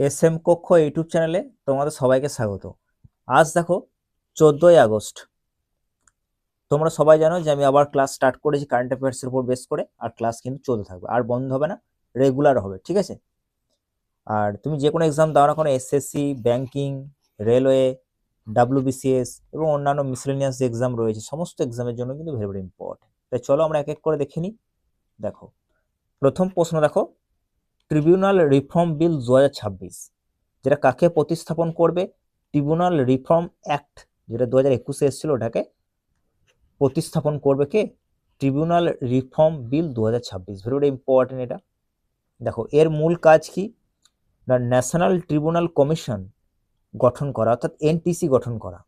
SM কক্ষ YouTube চ্যানেলে তোমাদের সবাইকে স্বাগত। আজ দেখো 14ই আগস্ট। তোমরা সবাই জানো যে আমি আবার ক্লাস স্টার্ট করেছি কারেন্ট অ্যাফেয়ার্সের উপর বেস করে, আর ক্লাস কিন্তু চলতে থাকবে, আর বন্ধ হবে না, রেগুলার হবে, ঠিক আছে? আর তুমি যে কোনো এক্সাম দাও না কোনো, এসএসসি, ব্যাংকিং, রেলওয়ে, ডাব্লিউবিসিএস এবং অন্যান্য মিসলেনিয়াস যে এক্সাম রয়েছে, সমস্ত এক্সামের জন্য কিন্তু ভেরি ভেরি ইম্পর্টেন্ট। তাই চলো আমরা এক এক করে দেখে নিই। দেখো, প্রথম প্রশ্ন দেখো, ট্রিবিউনাল রিফর্ম বিল 2026 যেটা কাকে প্রতিস্থাপন করবে? ট্রিবিউনাল রিফর্ম অ্যাক্ট যেটা 2021-এ এসেছিল, ওটাকে প্রতিস্থাপন করবে কে? ট্রিবিউনাল রিফর্ম বিল 2026, ভেরি ভেরি ইম্পর্টেন্ট এটা। দেখো, এর মূল কাজ কি? না, ন্যাশনাল ট্রিবিউনাল কমিশন গঠন করা, অর্থাৎ এনটিসি গঠন করা।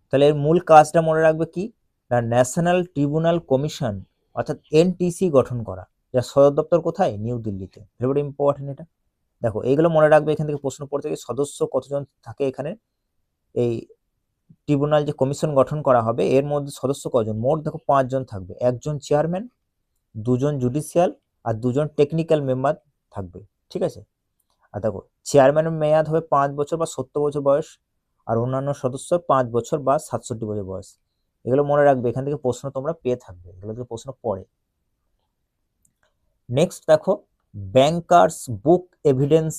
তাহলে এর মূল কাজটা মনে রাখবে কি? না, ন্যাশনাল ট্রিবিউনাল কমিশন অর্থাৎ এনটিসি গঠন করা, যার সদর দপ্তর কোথায়? নিউ দিল্লিতে। ভেরি ভেরি ইম্পর্টেন্ট এটা। দেখো, এইগুলো মনে রাখবে, এখান থেকে প্রশ্ন পড়তে গিয়ে সদস্য কতজন থাকে এখানে, এই ট্রিবিউনাল যে কমিশন গঠন করা হবে এর মধ্যে সদস্য কজন? মোট দেখো 5 জন থাকবে, একজন চেয়ারম্যান, 2 জন জুডিশিয়াল আর 2 জন টেকনিক্যাল মেম্বার থাকবে, ঠিক আছে? আর দেখো, চেয়ারম্যানের মেয়াদ হবে 5 বছর বা 70 বছর বয়স, আর অন্যান্য সদস্য 5 বছর বা 67 বছর বয়স। এগুলো মনে রাখবে, এখান থেকে প্রশ্ন তোমরা পেয়ে থাকবে, এগুলো থেকে প্রশ্ন পড়ে। নেক্সট দেখো, ব্যাংকার্স বুক এভিডেন্স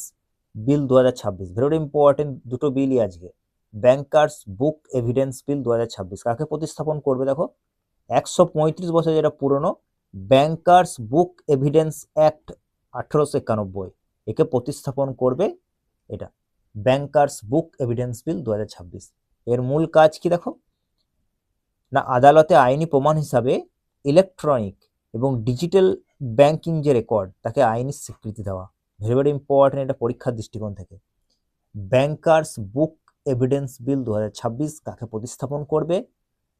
বিল 2026, ভেরি ইম্পর্টেন্ট দুটো বিলই আজকে। ব্যাংকার্স বুক এভিডেন্স বিল 2026 কাকে প্রতিস্থাপন করবে? দেখো, 135 বছর যেটা পুরনো ব্যাংকার্স বুক এভিডেন্স অ্যাক্ট 1891, একে প্রতিস্থাপন করবে এটা, ব্যাংকার্স বুক এভিডেন্স বিল 2026। এর মূল কাজ কি দেখো? না, আদালতে আইনি প্রমাণ হিসাবে ইলেকট্রনিক এবং ডিজিটাল ব্যাংকিং যে রেকর্ড, তাকে আইনি স্বীকৃতি দেওয়া। ভেরি ভেরি ইম্পর্টেন্ট এটা পরীক্ষার দৃষ্টিকোণ থেকে। ব্যাংকার্স বুক এভিডেন্স বিল 2026 কাকে প্রতিস্থাপন করবে?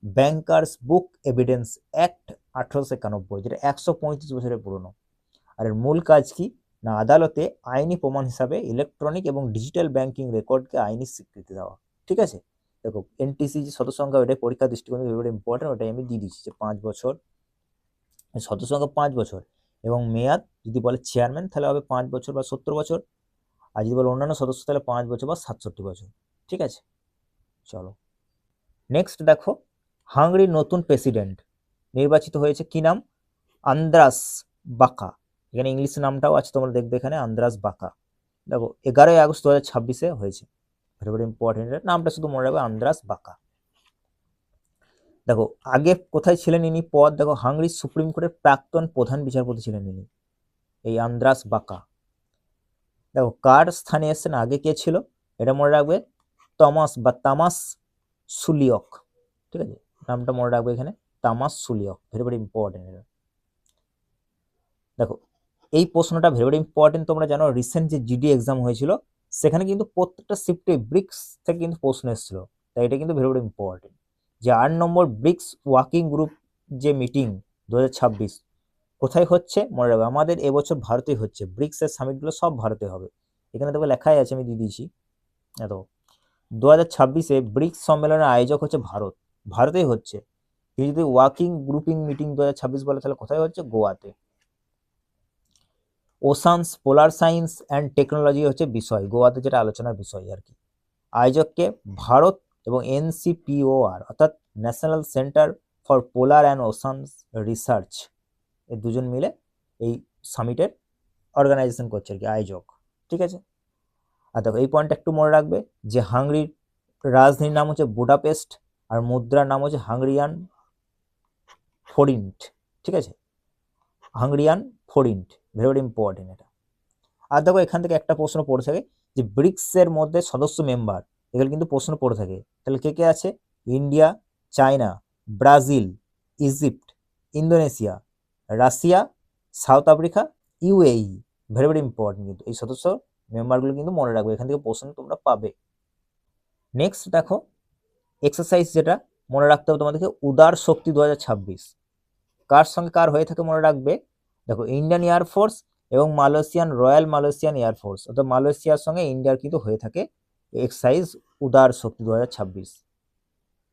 ব্যাংকার্স বুক এভিডেন্স অ্যাক্ট 1891, যেটা 135 বছরের পুরনো। আর এর মূল কাজ কি? না, আদালতে আইনি প্রমাণ হিসাবে ইলেকট্রনিক এবং ডিজিটাল ব্যাংকিং রেকর্ডকে আইনি স্বীকৃতি দেওয়া, ঠিক আছে? দেখো, এনটিসি যে সদস্য সংখ্যা, ওটাই পরীক্ষা দৃষ্টিকোণ থেকে ভেরি ইম্পর্টেন্ট, ওটাই আমি দিয়ে দিচ্ছি যে 5 বছর, সদস্য সংখ্যা 5 বছর, এবং মেয়াদ যদি বলে চেয়ারম্যান তাহলে হবে 5 বছর বা 70 বছর, আর যদি বলে অন্যান্য সদস্য তাহলে 5 বছর বা 67 বছর, ঠিক আছে? চলো নেক্সট দেখো, হাঙ্গেরির নতুন প্রেসিডেন্ট নির্বাচিত হয়েছে, কি নাম? আন্দ্রাস বাকা। এখানে ইংলিশ নামটাও আছে, তোমরা দেখবে এখানে আন্দ্রাস বাকা। দেখো, 11ই আগস্ট 2026-এ হয়েছে, ভেরি ভেরি ইম্পর্টেন্ট, নামটা শুধু মনে রাখবে, আন্দ্রাস বাকা। দেখো, আগে কোথায় ছিলেন ইনি পদ? দেখো, হাঙ্গেরির সুপ্রিম কোর্টের প্রাক্তন প্রধান বিচারপতি ছিলেন ইনি, এই আন্দ্রাস বাকা। দেখো, কার স্থানে এসছেন, আগে কে ছিল? এটা মনে রাখবে, তামাস সুলিয়ক, ঠিক আছে? নামটা মনে রাখবে এখানে, তামাস সুলিয়ক, ভেরি ভেরি ইম্পর্টেন্ট এটা। দেখো, এই প্রশ্নটা ভেরি ভেরি ইম্পর্টেন্ট। তোমরা জানো রিসেন্ট যে জিডি এক্সাম হয়েছিল, সেখানে কিন্তু প্রত্যেকটা শিফটে ব্রিক্স থেকে কিন্তু প্রশ্ন এসেছিল, তাই এটা কিন্তু ভেরি ভেরি ইম্পর্টেন্ট। যে 8 নম্বর ব্রিক্স ওয়ার্কিং গ্রুপ যে মিটিং 2026 কোথায় হচ্ছে মনে রাখবে, আমাদের এবছর ভারতেই হচ্ছে, ব্রিক্সের সামিটগুলো সব ভারতে হবে। এখানে দেখো লেখাই আছে, আমি দিয়ে দিয়েছি। এত 2026-এ ব্রিক্স সম্মেলনের আয়োজক হচ্ছে ভারত, ভারতেই হচ্ছে। কিন্তু যদি ওয়ার্কিং গ্রুপিং মিটিং 2026 বলে, তাহলে কোথায় হচ্ছে? গোয়াতে। Oceans polar science and technology হচ্ছে বিষয়, গোয়াতে যেটা আলোচনার বিষয় আর কি। আয়োজককে ভারত এবং এনসিপিওআর অর্থাৎ national centre for polar and oceans research, এই দুজন মিলে এই সামিটের অর্গানাইজেশন করছে আর কি, আয়োজক, ঠিক আছে? আর দেখো, এই পয়েন্টটা একটু মনে রাখবে যে হাঙ্গেরির রাজধানীর নাম হচ্ছে বুডাপেস্ট, আর মুদ্রার নাম হচ্ছে হাঙ্গেরিয়ান ফোরিন্ট, ঠিক আছে? হাঙ্গেরিয়ান ফোরিন্ট, ভেরি ভেরি ইম্পর্টেন্ট এটা। আর দেখো, এখান থেকে একটা প্রশ্ন পড়ে থাকে যে ব্রিক্সের মধ্যে সদস্য মেম্বার, এগুলো কিন্তু প্রশ্ন পড়ে থাকে, তাহলে কে কে আছে? India, China, Brazil, Egypt, Indonesia, Russia, south Africa, UAE. Very very important, কিন্তু এই সদস্য মেম্বারগুলো কিন্তু মনে রাখবে, এখান থেকে প্রশ্ন তোমরা পাবে। নেক্সট দেখো, এক্সারসাইজ যেটা মনে রাখতে হবে তোমাদেরকে, উদার শক্তি 2026 কার সঙ্গে কার হয়ে থাকে মনে রাখবে। দেখো, ইন্ডিয়ান এয়ারফোর্স এবং মালয়েশিয়ান রয়্যাল মালয়েশিয়ান এয়ারফোর্স, অর্থাৎ মালয়েশিয়ার সঙ্গে ইন্ডিয়ার কিন্তু হয়ে থাকে এক্সারসাইজ উদার শক্তি 2026,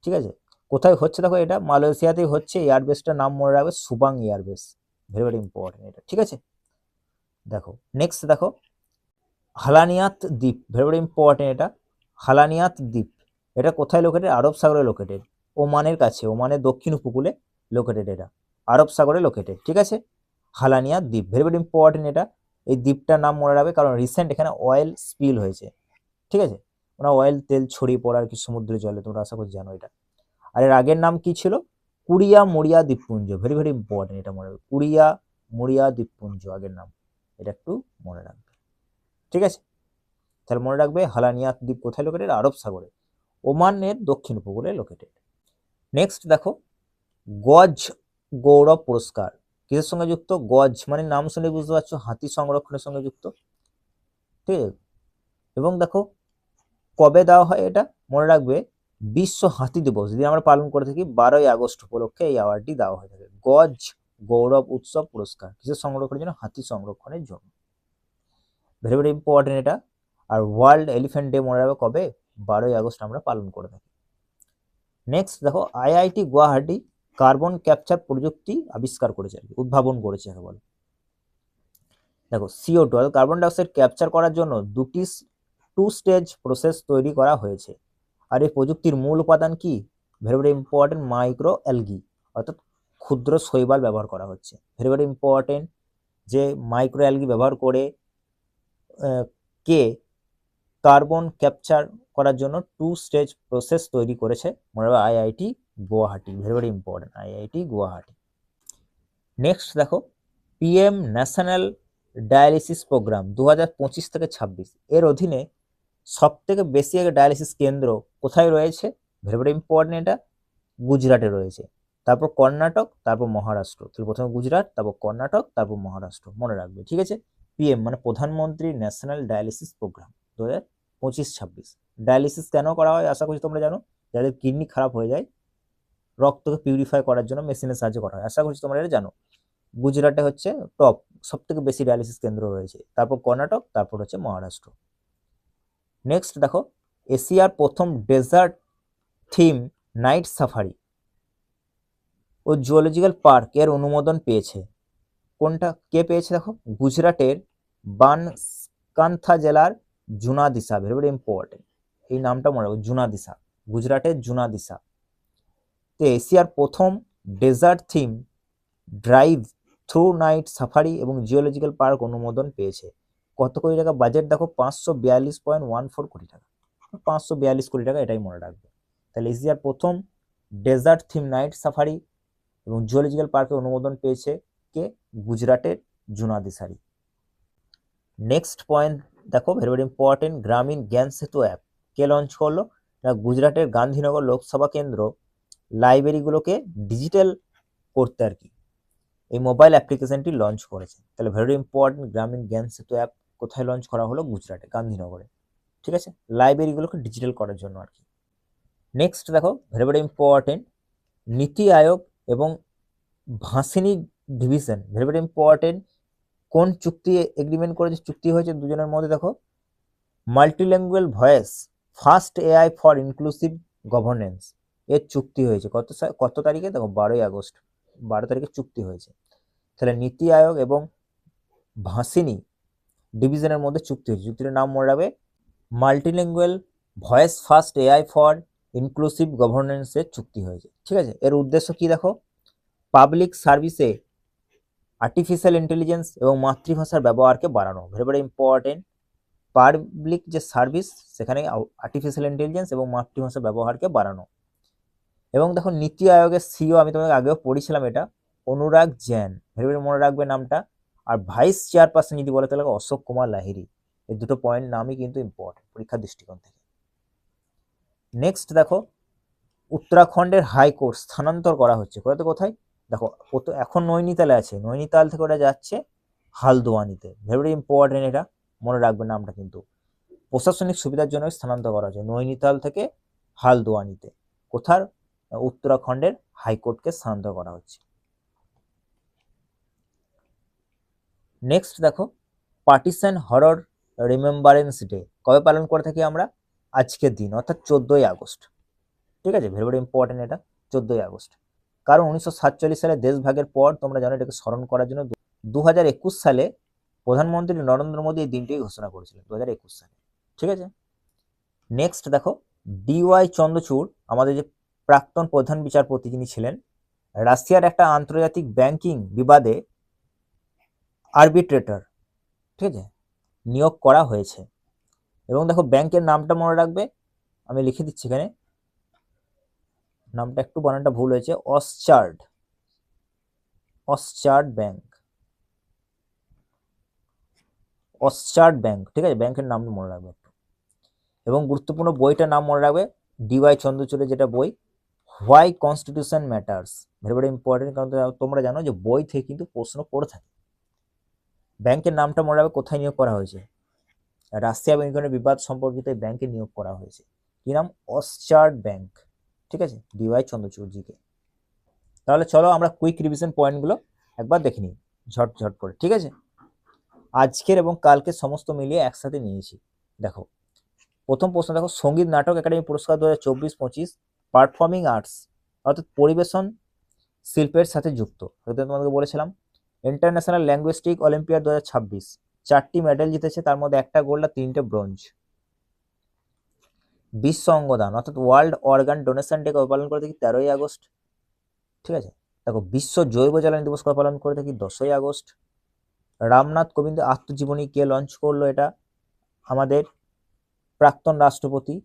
ঠিক আছে? কোথায় হচ্ছে দেখো, এটা মালয়েশিয়াতেই হচ্ছে, এয়ারবেসটার নাম মনে রাখবে সুবাং এয়ারবেস, ভেরি ভেরি ইম্পর্টেন্ট এটা, ঠিক আছে? দেখো, নেক্সট দেখো, হালানিয়াত দ্বীপ, ভেরি ভেরি ইম্পর্টেন্ট এটা। হালানিয়াত দ্বীপ এটা কোথায় লোকেটেড? আরব সাগরে লোকেটেড, ওমানের কাছে, ওমানের দক্ষিণ উপকূলে লোকেটেড এটা, আরব সাগরে লোকেটেড। ঠিক আছে, হালানিয়াত দ্বীপ ভেরি ভেরি ইম্পর্টেন্ট এটা। এই দ্বীপটার নাম মনে রাখবে কারণ রিসেন্ট এখানে অয়েল স্পিল হয়েছে। ঠিক আছে, ওরা অয়েল তেল ছড়িয়ে পড়া আর কি সমুদ্রের জলে, তোমরা আশা করি জানো এটা। আর এর আগের নাম কি ছিল? কুরিয়া মরিয়া দ্বীপপুঞ্জ, ভেরি ভেরি ইম্পর্টেন্ট এটা মনে রাখবে, কুরিয়া মরিয়া দ্বীপপুঞ্জ আগের নাম, এটা একটু মনে রাখবে। ঠিক আছে, তাহলে মনে রাখবে হালানিয়াত দ্বীপ কোথায় লোকেটেড? আরব সাগরে, ওমানের দক্ষিণ উপকূলে লোকেটেড। নেক্সট দেখো, গজ গৌরব পুরস্কার কিসের সঙ্গে যুক্ত? গজ মানে নাম শুনে বুঝতে পারছো, হাতি সংরক্ষণের সঙ্গে যুক্ত। ঠিক আছে, এবং দেখো কবে দেওয়া হয় এটা মনে রাখবে, বিশ্ব হাতি দিবস যদি আমরা পালন করে থাকি 12ই আগস্ট উপলক্ষে এই অ্যাওয়ার্ডটি দেওয়া হয়ে থাকে। গজ গৌরব উৎসব পুরস্কার কিসের সংরক্ষণের জন্য? হাতি সংরক্ষণের জন্য, ভেরি ভেরি ইম্পর্টেন্ট এটা। আর ওয়ার্ল্ড এলিফ্যান্ট ডে মনে রাখবে কবে? 12ই আগস্ট আমরা পালন করে থাকি। নেক্সট দেখো, আইআইটি গুয়াহাটি কার্বন ক্যাপচার প্রযুক্তি আবিষ্কার করেছে, উদ্ভাবন করেছে একে বলে। দেখো CO2 কার্বন ডাইঅক্সাইড ক্যাপচার করার জন্য দুটি 2 স্টেজ প্রসেস তৈরি করা হয়েছে। আর এই প্রযুক্তির মূল উপাদান কি? Very very important, micro algae অর্থাৎ ক্ষুদ্র শৈবাল ব্যবহার করা হচ্ছে। ভেরি ভেরি ইম্পর্টেন্ট যে মাইক্রো অ্যালগি ব্যবহার করে কে কার্বন ক্যাপচার করার জন্য 2 স্টেজ প্রসেস তৈরি করেছে, মনে রাখবে IIT Guwahati, very very important, IIT Guwahati. Next দেখো, পিএম ন্যাশনাল ডায়ালিসিস প্রোগ্রাম 2025 থেকে 26, এর অধীনে সব থেকে বেশি ডায়ালিসিস কেন্দ্র কোথায় রয়েছে? ভেরি ভেরি ইম্পর্টেন্ট এটা, গুজরাটে রয়েছে, তারপর কর্ণাটক, তারপর মহারাষ্ট্র। তাহলে প্রথমে গুজরাট, তারপর কর্ণাটক, তারপর মহারাষ্ট্র মনে রাখবে। ঠিক আছে, পিএম মানে প্রধানমন্ত্রী ন্যাশনাল ডায়ালিসিস প্রোগ্রাম 2025-26। ডায়ালিসিস কেন করা হয় আশা করছি তোমরা জানো, যাদের কিডনি খারাপ হয়ে যায় রক্তকে পিউরিফাই করার জন্য মেশিনের সাহায্যে করা হয়, আশা করছি তোমরা এটা জানো। গুজরাটে হচ্ছে টপ, সব থেকে বেশি ডায়ালিসিস কেন্দ্র রয়েছে, তারপর কর্ণাটক, তারপর হচ্ছে মহারাষ্ট্র। নেক্সট দেখো, এশিয়ার প্রথম ডেজার্ট থিম নাইট সাফারি ও জুওলজিক্যাল পার্ক এর অনুমোদন পেয়েছে। কোনটা কে পেয়েছে? দেখো গুজরাটের বানকান্থা জেলার জুনাদিসা, ভেরি ভেরি ইম্পর্টেন্ট এই নামটা মনে রাখো, জুনাদিসা, গুজরাটের জুনাদিসা। তো এশিয়ার প্রথম desert theme drive through night safari এবং জিওলজিক্যাল পার্ক অনুমোদন পেয়েছে। কত কোটি টাকা বাজেট? দেখো 542.14 কোটি টাকা, 542 কোটি টাকা, এটাই মনে রাখবে। তাহলে এশিয়ার প্রথম ডেজার্ট থিম নাইট সাফারি এবং জিওলজিক্যাল পার্কের অনুমোদন পেয়েছে কে? গুজরাটের জুনাদিসারি। নেক্সট পয়েন্ট দেখো, ভেরি ভেরি ইম্পর্টেন্ট, গ্রামীণ জ্ঞান সেতু অ্যাপ কে লঞ্চ করলো? না গুজরাটের গান্ধীনগর লোকসভা কেন্দ্র লাইব্রেরিগুলোকে ডিজিটাল করতে আর কি এই মোবাইল অ্যাপ্লিকেশনটি লঞ্চ করেছে। তাহলে ভেরি ইম্পর্টেন্ট, গ্রামীণ জ্ঞান সেতু অ্যাপ কোথায় লঞ্চ করা হলো? গুজরাটে, গান্ধীনগরে। ঠিক আছে, লাইব্রেরিগুলোকে ডিজিটাল করার জন্য আর কি। নেক্সট দেখো, ভেরি ভেরি ইম্পর্টেন্ট, নীতি আয়োগ এবং Bhashani division, very very important, কোন চুক্তি এগ্রিমেন্ট করেছে? চুক্তি হয়েছে দুজনের মধ্যে, দেখো multilingual voice first AI for inclusive governance এর চুক্তি হয়েছে কত তারিখে? দেখো 12ই আগস্ট, 12 তারিখে চুক্তি হয়েছে। তাহলে নীতি আয়োগ এবং ভাসিনী ডিভিশনের মধ্যে চুক্তি হয়েছে, চুক্তির নাম মনে রাখবে multilingual voice first AI for inclusive গভর্নেন্সের চুক্তি হয়েছে। ঠিক আছে, এর উদ্দেশ্য কি? দেখো পাবলিক সার্ভিসে আর্টিফিশিয়াল ইন্টেলিজেন্স এবং মাতৃভাষার ব্যবহারকে বাড়ানো, ভেরি ভেরি ইম্পর্টেন্ট। পাবলিক যে সার্ভিস সেখানে আর্টিফিশিয়াল ইন্টেলিজেন্স এবং মাতৃভাষার ব্যবহারকে বাড়ানো। এবং দেখো নীতি আয়োগের সিইও আমি তোমাকে আগেও পড়েছিলাম এটা, অনুরাগ জৈন, ভেরি ভেরি মনে রাখবে নামটা। আর ভাইস চেয়ারপারসন যদি বলে তাহলে অশোক কুমার লাহিড়ী। এই দুটো পয়েন্ট নামই কিন্তু ইম্পর্টেন্ট পরীক্ষার দৃষ্টিকোণ থেকে। নেক্সট দেখো, উত্তরাখণ্ডের হাইকোর্ট স্থানান্তর করা হচ্ছে কোথায় কোথায়? দেখো এখন নৈনিতালে আছে, নৈনিতাল থেকে ওটা যাচ্ছে হালদোয়ানিতে, ভেরি ভেরি ইম্পর্টেন্ট এটা মনে রাখবে নামটা, কিন্তু প্রশাসনিক সুবিধার জন্য স্থানান্তর করা হচ্ছে নৈনিতাল থেকে হালদোয়ানিতে। কোথার? উত্তরাখণ্ডের হাইকোর্টকে স্থানান্তর করা হচ্ছে। নেক্সট দেখো, পার্টিশন হরর রিমেম্বারেন্স ডে কবে পালন করে থাকি আমরা? আজকের দিন অর্থাৎ 14ই আগস্ট। ঠিক আছে, ভেরি ভেরি ইম্পর্টেন্ট এটা, 14ই আগস্ট। কারণ 1947 সালে দেশভাগের পর তোমরা জানো এটাকে স্মরণ করার জন্য 2021 সালে প্রধানমন্ত্রী নরেন্দ্র মোদী এই দিনটি ঘোষণা করেছিলেন 2021 সালে। ঠিক আছে, নেক্সট দেখো ডিওয়াই চন্দ্রচূড়, আমাদের যে প্রাক্তন প্রধান বিচারপতি যিনি ছিলেন, রাশিয়ার একটা আন্তর্জাতিক ব্যাংকিং বিবাদে আরবিট্রেটর, ঠিক আছে, নিয়োগ করা হয়েছে। এবং দেখো ব্যাংকের নামটা মনে রাখবে, আমি লিখে দিচ্ছি এখানে, নামটা একটু বানানটা ভুল হয়েছে, অসচার্ড, অসচার্ড ব্যাংক, অসচার্ড ব্যাংক, ঠিক আছে, ব্যাংকের নামটা মনে রাখবে একটু। এবং গুরুত্বপূর্ণ বইটার নাম মনে রাখবে, ডিওয়াই চন্দ্রচূড়ের যেটা বই, why constitution matters, very very important, কারণ তোমরা জানো যে বই থেকে কিন্তু প্রশ্ন পড়ে থাকে। ব্যাংকের নামটা মনে রাখবে, কোথায় নিয়োগ করা হয়েছে, রাশিয়া এবং ইউক্রেনের বিবাদ সম্পর্কিত এই ব্যাংকে নিয়োগ করা হয়েছে। কি নাম? অসচার্ড ব্যাংক, ঠিক আছে, ডিওয়াই চন্দ্রচূড়জিকে। তাহলে চলো আমরা কুইক রিভিশন পয়েন্টগুলো একবার দেখে নিই ঝটঝট করে, ঠিক আছে। আজকের এবং কালকে সমস্ত মিলিয়ে একসাথে নিয়েছি। দেখো প্রথম প্রশ্ন দেখো, সঙ্গীত নাটক একাডেমি পুরস্কার 2024-25 পারফর্মিং আর্টস অর্থাৎ পরিবেশন শিল্পের সাথে যুক্ত, তোমাদেরকে বলেছিলাম। ইন্টারন্যাশনাল ল্যাঙ্গুইস্টিক অলিম্পিয়াড 2026 4টি মেডেল জিতেছে, তার মধ্যে একটা গোল্ড আর 3টে ব্রোঞ্জ। বিশ্ব অঙ্গদান অর্থাৎ ওয়ার্ল্ড অর্গান ডোনেশন ডে কবে পালন করে থাকি? 13ই আগস্ট, ঠিক আছে। দেখো বিশ্ব জৈব জ্বালানি দিবস কবে পালন করে থাকি? 10ই আগস্ট। রামনাথ কোবিন্দ আত্মজীবনী কে লঞ্চ করলো? এটা আমাদের প্রাক্তন রাষ্ট্রপতি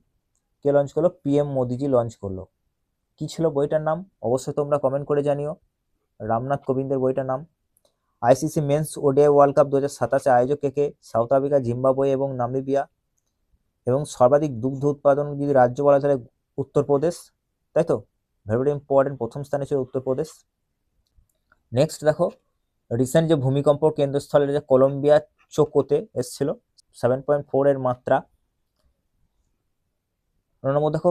কে লঞ্চ করলো? PM মোদিজি লঞ্চ করলো। কি ছিল বইটার নাম? অবশ্যই তোমরা কমেন্ট করে জানিও রামনাথ কোবিন্দের বইটার নাম। ICC men's ODI world cup 2027 আয়োজক কে? সাউথ আফ্রিকা, জিম্বাবুয়ে এবং নামিবিয়া। এবং সর্বাধিক দুগ্ধ উৎপাদন যদি রাজ্য বলা তাহলে উত্তরপ্রদেশ, তাই তো, ভেরি ভেরি ইম্পর্টেন্ট, প্রথম স্থানে ছিল উত্তরপ্রদেশ। নেক্সট দেখো রিসেন্ট যে ভূমিকম্প কেন্দ্রস্থলের যে কলম্বিয়া চোকোতে এসেছিল 7.4 এর মাত্রা। নম্বর দেখো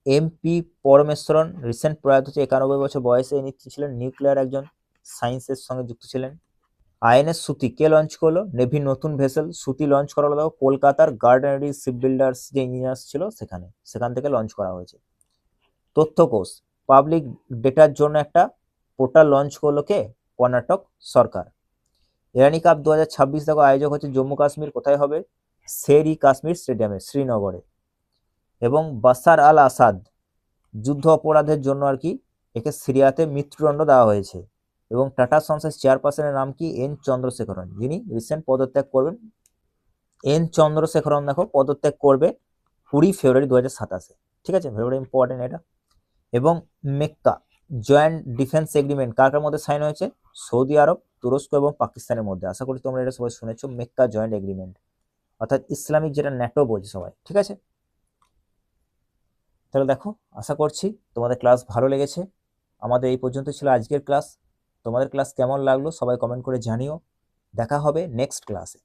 MP পরমেশ্বরন রিসেন্ট প্রয়াত হচ্ছে, 91 বছর বয়সে। ইনি ছিলেন নিউক্লিয়ার একজন সায়েন্সের সঙ্গে যুক্ত ছিলেন। INS সুতি কে লঞ্চ করলো? নেভির নতুন ভেসেল সুতি লঞ্চ করা হলো কলকাতার গার্ডেনারি শিপ বিল্ডার্স যে ইঞ্জিনিয়ার্স ছিল সেখান থেকে লঞ্চ করা হয়েছে। তথ্যকোষ পাবলিক ডেটার জন্য একটা পোর্টাল লঞ্চ করলো কে? কর্ণাটক সরকার। ইরানি কাপ 2026 দেখো আয়োজক হচ্ছে জম্মু কাশ্মীর, কোথায় হবে? শের-ই কাশ্মীর স্টেডিয়ামে, শ্রীনগরে। এবং বাশার আল আসাদ যুদ্ধ অপরাধের জন্য আর কি একে সিরিয়াতে মৃত্যুদণ্ড দেওয়া হয়েছে। এবং টাটা সন্সের চেয়ারপারসনের নাম কি? N চন্দ্রশেখরন, যিনি রিসেন্ট পদত্যাগ করবেন। N চন্দ্রশেখরন দেখো পদত্যাগ করবে 20 ফেব্রুয়ারি 2027, ঠিক আছে, ভেরি ভেরি ইম্পর্টেন্ট এটা। এবং মেক্কা জয়েন্ট ডিফেন্স এগ্রিমেন্ট কার কার মধ্যে সাইন হয়েছে? সৌদি আরব, তুরস্ক এবং পাকিস্তানের মধ্যে। আশা করি তোমরা এটা সবাই শুনেছো, মেক্কা জয়েন্ট এগ্রিমেন্ট, অর্থাৎ ইসলামিক যেটা ন্যাটো বলছে সবাই, ঠিক আছে। তাহলে দেখো আশা করছি তোমাদের ক্লাস ভালো লেগেছে। আমাদের এই পর্যন্ত ছিল আজকের ক্লাস। তোমাদের ক্লাস কেমন লাগলো সবাই কমেন্ট করে জানিও। দেখা হবে নেক্সট ক্লাসে।